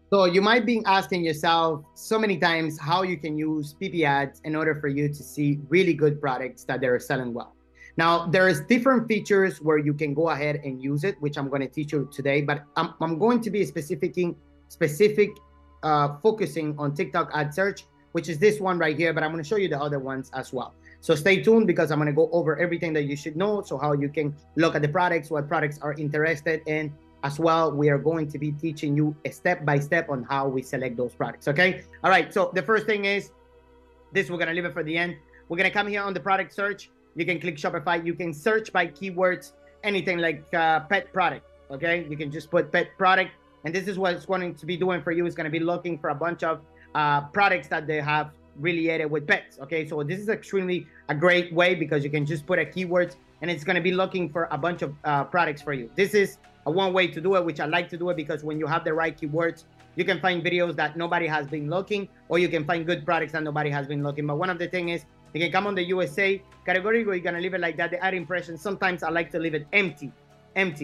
So you might be asking yourself so many times how you can use PiPiADS in order for you to see really good products that they're selling well. Now, there's different features where you can go ahead and use it, which I'm going to teach you today, but I'm going to be focusing on TikTok ad search, which is this one right here, but I'm going to show you the other ones as well. So stay tuned because I'm going to go over everything that you should know. So how you can look at the products, what products are interested in, as well. We are going to be teaching you a step-by-step on how we select those products, okay? All right, so the first thing is this, we're gonna leave it for the end. We're gonna come here on the product search. You can click Shopify. You can search by keywords, anything like pet product, okay? You can just put pet product, and this is what it's going to be doing for you. It's gonna be looking for a bunch of products that they have related with pets, okay? So this is extremely a great way because you can just put a keyword and it's gonna be looking for a bunch of products for you. This is one way to do it, which I like to do it because when you have the right keywords, you can find videos that nobody has been looking, or you can find good products that nobody has been looking. But one of the things is you can come on the USA category, where you're gonna leave it like that. The ad impressions, sometimes I like to leave it empty.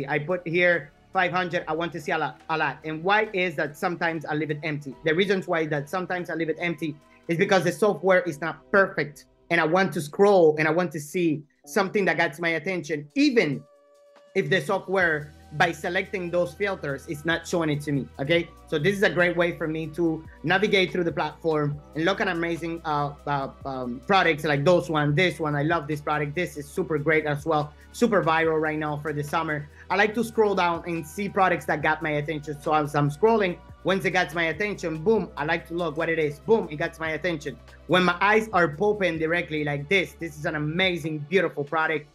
I put here 500. I want to see a lot. And why is that sometimes I leave it empty? The reasons why that sometimes I leave it empty is because the software is not perfect, and I want to scroll and I want to see something that gets my attention, even if the software, by selecting those filters, it's not showing it to me, okay? So this is a great way for me to navigate through the platform and look at amazing products like those one, this one. I love this product. This is super great as well. Super viral right now for the summer. I like to scroll down and see products that got my attention. So as I'm scrolling, once it gets my attention, boom, I like to look what it is. Boom, it gets my attention. When my eyes are popping directly like this is an amazing, beautiful product.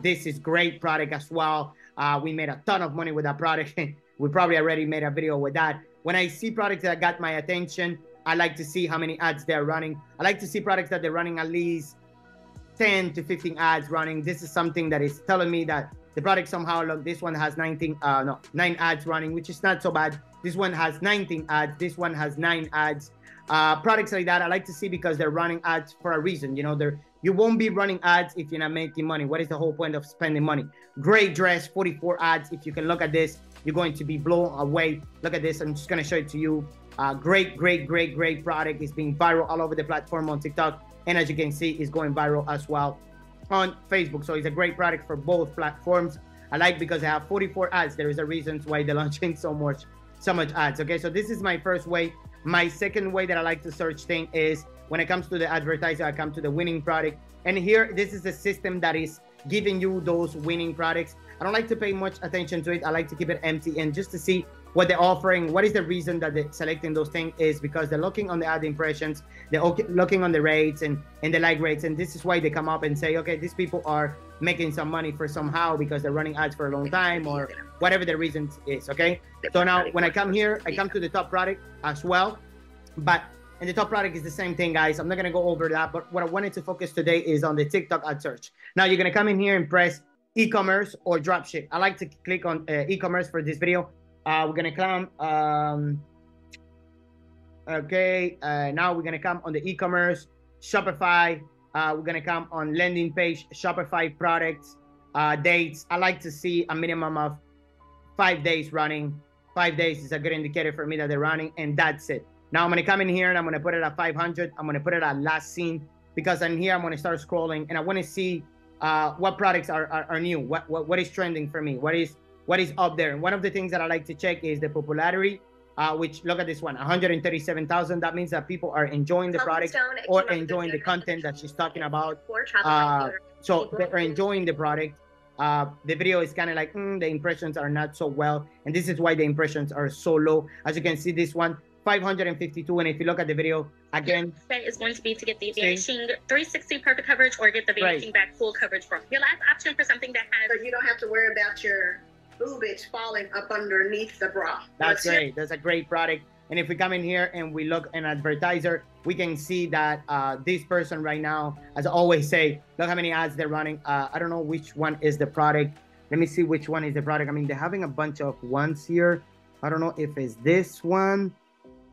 This is great product as well. We made a ton of money with that product. We probably already made a video with that. When I see products that got my attention, I like to see how many ads they're running. I like to see products that they're running at least 10 to 15 ads running. This is something that is telling me that the product somehow, look, this one has 9 ads running, which is not so bad. This one has 19 ads. This one has 9 ads. Products like that, I like to see because they're running ads for a reason. You know, you won't be running ads if you're not making money. What is the whole point of spending money? Great dress, 44 ads. If you can look at this, you're going to be blown away. Look at this. I'm just going to show it to you. Great product. It's being viral all over the platform on TikTok. And as you can see, it's going viral as well on Facebook. So it's a great product for both platforms. I like because I have 44 ads. There is a reason why they're launching so much ads. Okay, so this is my first way. My second way that I like to search things is when it comes to the advertiser, I come to the winning product. And here, this is a system that is giving you those winning products. I don't like to pay much attention to it. I like to keep it empty and just to see what they're offering. What is the reason that they're selecting those things is because they're looking on the ad impressions, they're looking on the rates and the like rates. And this is why they come up and say, okay, these people are making some money for somehow because they're running ads for a long time or whatever the reason is, okay? So now when I come here, I come to the top product as well. And the top product is the same thing, guys. I'm not gonna go over that, but what I wanted to focus today is on the TikTok ad search. Now you're gonna come in here and press e-commerce or dropship. I like to click on e-commerce for this video. We're gonna come, now we're gonna come on the e-commerce, Shopify. We're gonna come on landing page, Shopify products, dates. I like to see a minimum of 5 days running. 5 days is a good indicator for me that they're running, and that's it. Now I'm gonna come in here and I'm gonna put it at 500. I'm gonna put it at last seen because in here I'm gonna start scrolling and I wanna see what products are new, what is trending for me, what is up there. And one of the things that I like to check is the popularity, which look at this one, 137,000. That means that people are enjoying the product or enjoying the content that she's talking about. So they're enjoying the product. The video is kind of like, the impressions are not so well. And this is why the impressions are so low. As you can see, this one, 552. And if you look at the video again, is going to be to get the vanishing 360 perfect coverage or get the vanishing back full coverage from your last option for something that has, so you don't have to worry about your boobage falling up underneath the bra. That's great. That's a great product. And if we come in here and we look an advertiser, we can see that this person right now, as I always say, look how many ads they're running. I don't know which one is the product. Let me see which one is the product. I mean, they're having a bunch of ones here. I don't know if it's this one,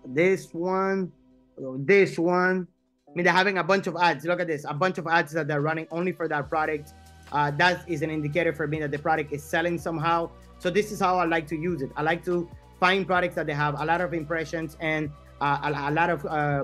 this one, or this one. I mean, they're having a bunch of ads. Look at this, a bunch of ads that they're running only for that product. That is an indicator for me that the product is selling somehow. So this is how I like to use it. I like to find products that they have a lot of impressions and a lot of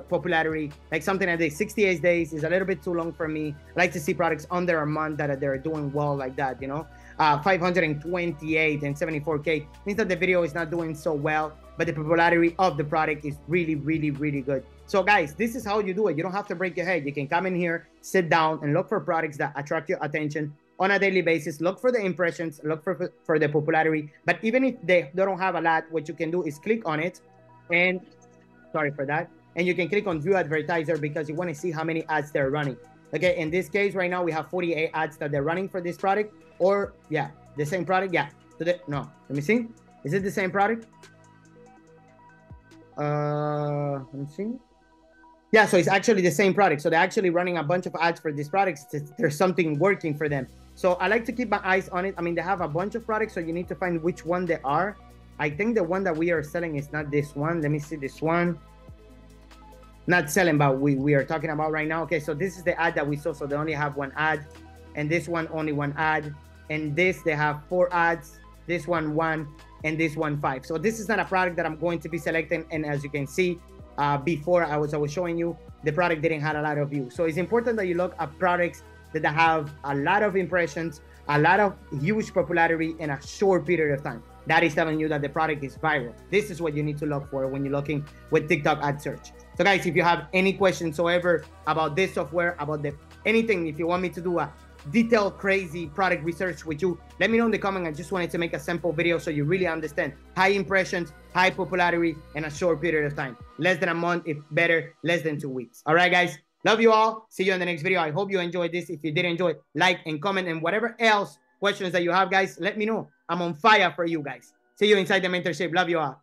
popularity. Like something like this, 68 days is a little bit too long for me. I like to see products under a month that they're doing well like that, you know. 528 and 74K means that the video is not doing so well, but the popularity of the product is really, really, really good. So guys, this is how you do it. You don't have to break your head. You can come in here, sit down, and look for products that attract your attention on a daily basis. Look for the impressions, look for the popularity. But even if they don't have a lot, what you can do is click on it, and sorry for that. And you can click on view advertiser because you want to see how many ads they're running. Okay, in this case right now we have 48 ads that they're running for this product. Or yeah, the same product. Yeah. So no, let me see. Is it the same product? Let me see. Yeah, so it's actually the same product. So they're actually running a bunch of ads for these products. There's something working for them. So I like to keep my eyes on it. I mean, they have a bunch of products, so you need to find which one they are. I think the one that we are selling is not this one. Let me see this one. Not selling, but we are talking about right now. Okay, so this is the ad that we saw. So they only have one ad, and this one only one ad, and this they have 4 ads. This one 1, and this one 5. So this is not a product that I'm going to be selecting. And as you can see, before I was showing you, the product didn't have a lot of views. So it's important that you look at products that have a lot of impressions, a lot of huge popularity in a short period of time. That is telling you that the product is viral. This is what you need to look for when you're looking with TikTok ad search. So guys, if you have any questions whatsoever about this software, about anything, if you want me to do a detailed, crazy product research with you, let me know in the comment. I just wanted to make a simple video so you really understand high impressions, high popularity in a short period of time. Less than a month, if better, less than 2 weeks. All right, guys. Love you all. See you in the next video. I hope you enjoyed this. If you did enjoy it, like and comment, and whatever else questions that you have, guys, let me know. I'm on fire for you guys. See you inside the mentorship. Love you all.